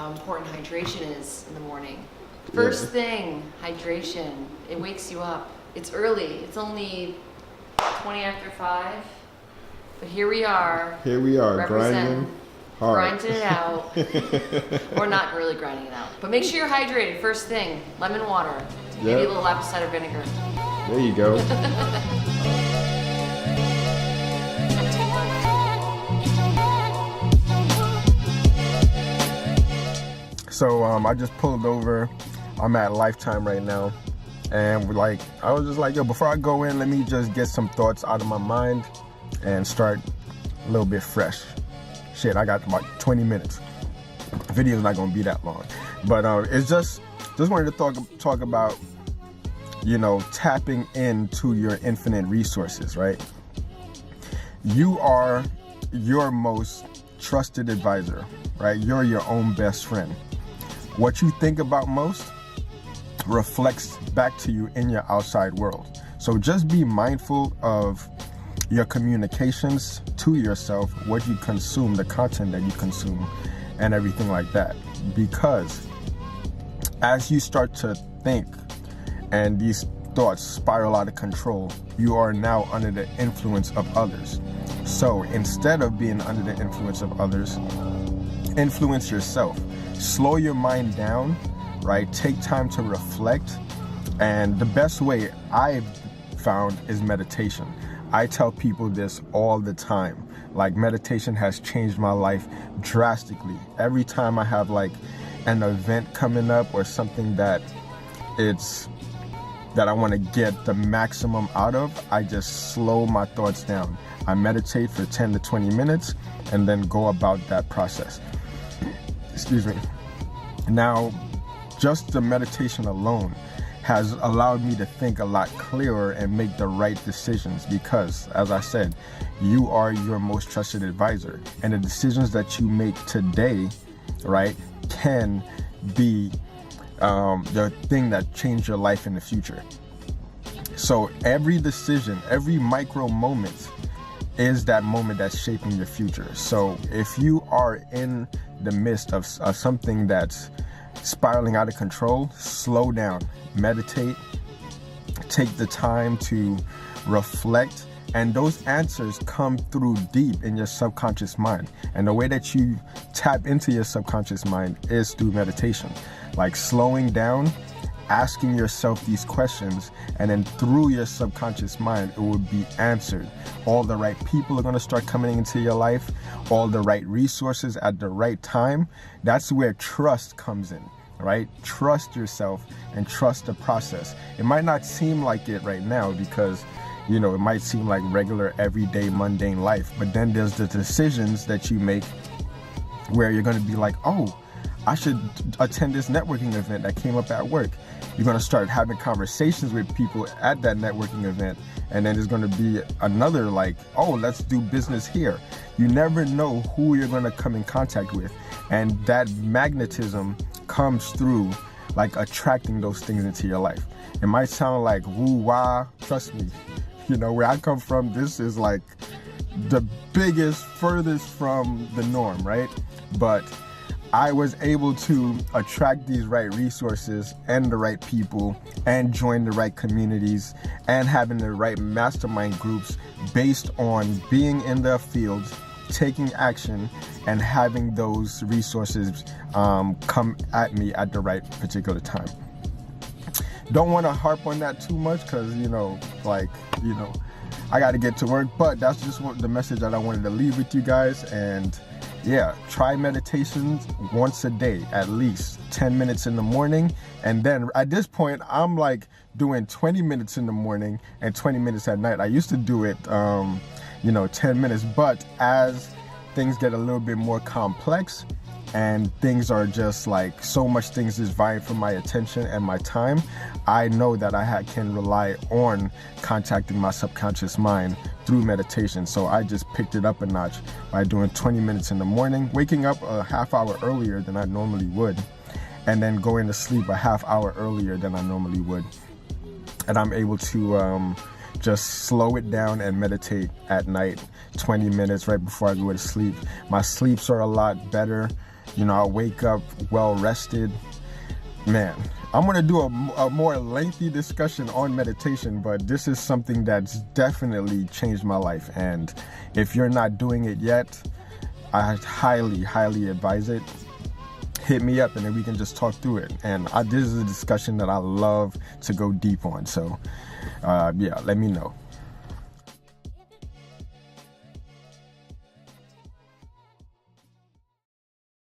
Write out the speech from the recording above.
how important hydration is in the morning. First thing, hydration. It wakes you up. It's early. It's only 20 after 5. But here we are. Grinding hard. Grinding it out. Or not really grinding it out. But make sure you're hydrated. First thing, lemon water. Maybe a little apple cider vinegar. There you go. So I just pulled over. I'm at Lifetime right now. And I was just like, yo, before I go in, let me just get some thoughts out of my mind and start a little bit fresh. Shit, I got about 20 minutes. The video's not gonna be that long. But it's just wanted to talk about, tapping into your infinite resources, right? You are your most trusted advisor, right? You're your own best friend. What you think about most reflects back to you in your outside world. So just be mindful of your communications to yourself, what you consume, the content that you consume, and everything like that. Because as you start to think and these thoughts spiral out of control, you are now under the influence of others. So instead of being under the influence of others, influence yourself. Slow your mind down, right? Take time to reflect. And the best way I've found is meditation. I tell people this all the time. Meditation has changed my life drastically. Every time I have an event coming up or something that I want to get the maximum out of, I just slow my thoughts down. I meditate for 10 to 20 minutes and then go about that process. Excuse me. Now, just the meditation alone has allowed me to think a lot clearer and make the right decisions because, as I said, you are your most trusted advisor. And the decisions that you make today, right, can be the thing that changed your life in the future. So every decision, every micro moment is that moment that's shaping your future. So if you are in the midst of something that's spiraling out of control, slow down, meditate, take the time to reflect, and those answers come through deep in your subconscious mind. And the way that you tap into your subconscious mind is through meditation, slowing down, asking yourself these questions, and then through your subconscious mind, it will be answered. All the right people are going to start coming into your life, all the right resources at the right time. That's where trust comes in, right? Trust yourself and trust the process. It might not seem like it right now because, it might seem like regular, everyday, mundane life, but then there's the decisions that you make where you're going to be like, oh, I should attend this networking event that came up at work. You're going to start having conversations with people at that networking event. And then there's going to be another oh, let's do business here. You never know who you're going to come in contact with. And that magnetism comes through attracting those things into your life. It might sound like woo-wah. Trust me, where I come from, this is the biggest, furthest from the norm, right? But I was able to attract these right resources and the right people and join the right communities and having the right mastermind groups based on being in the fields, taking action, and having those resources come at me at the right particular time. Don't want to harp on that too much because, I got to get to work, but that's just the message that I wanted to leave with you guys. And yeah, try meditations once a day, at least 10 minutes in the morning. And then at this point, I'm doing 20 minutes in the morning and 20 minutes at night. I used to do it, 10 minutes. But as things get a little bit more complex and things are just so much things is vying for my attention and my time, I know that I can rely on contacting my subconscious mind through meditation. So I just picked it up a notch by doing 20 minutes in the morning, waking up a half hour earlier than I normally would, and then going to sleep a half hour earlier than I normally would. And I'm able to just slow it down and meditate at night, 20 minutes right before I go to sleep. My sleeps are a lot better. You know, I wake up well rested. Man, I'm going to do a more lengthy discussion on meditation, but this is something that's definitely changed my life. And if you're not doing it yet, I highly advise it. Hit me up and then we can just talk through it. And this is a discussion that I love to go deep on. So, yeah, let me know.